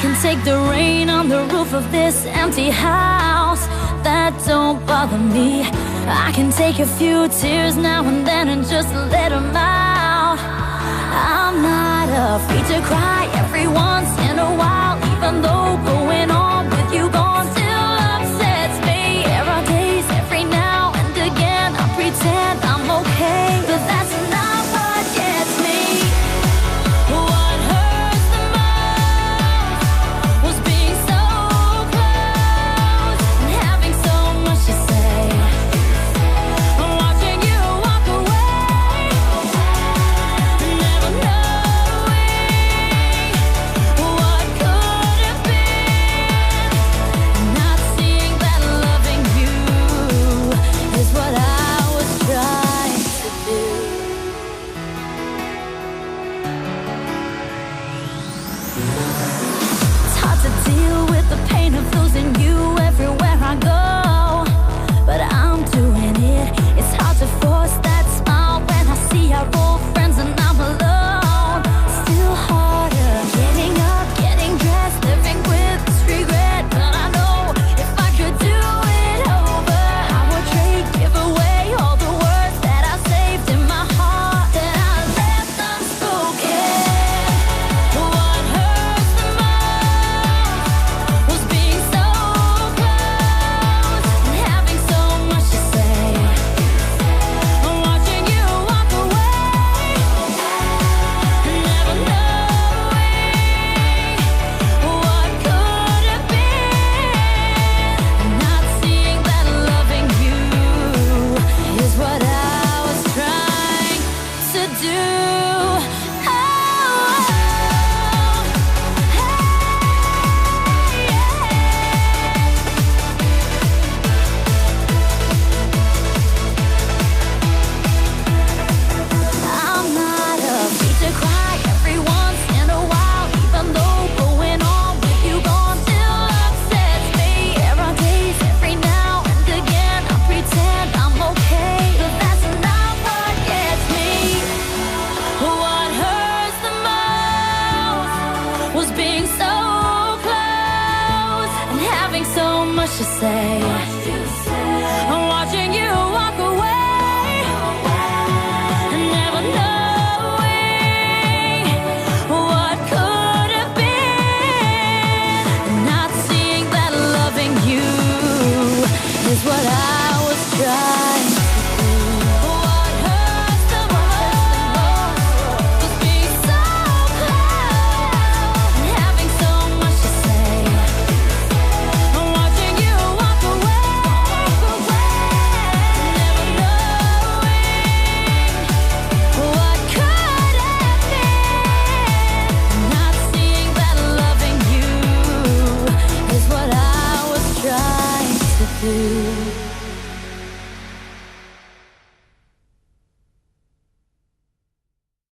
can take the rain on the roof of this empty house. That don't bother me. I can take a few tears now and then and just let them out. I'm not afraid to cry every once in a while, even though going on with you gone still upsets me. There are days every now and again I pretend I'm okay, but that's not what gets me. What hurts the most was being so close and having so much to say. Watching you walk away, never knowing what could have been. Not seeing that loving you is what I was trying to do. It's hard to deal with the pain of losing you everywhere I go, but I'm doing it. It's hard to force that smile when I see our old friends and I'm alone. Still harder getting up, getting dressed, living with this regret. But I know if I could do it over, I would trade, give away all the words that I saved in my heart, that I left unspoken. What hurts the most was being so close and having so much to say. Watching you walk away, never knowing what could have been. Not seeing that loving you is what I was trying to do. I'm not afraid to cry every once in a while, even though going on with you gone still upsets me. There are days every now and again I pretend I'm okay, but that's not what gets me. What hurts the most was being so close and having so much to say. Watching you walk away, never knowing what could have been. Not seeing that loving you is what I was trying to do. What hurts the most was being so close and having so much to say. Watching you walk away, never knowing what could have been. Not seeing that loving you is what I was trying to do.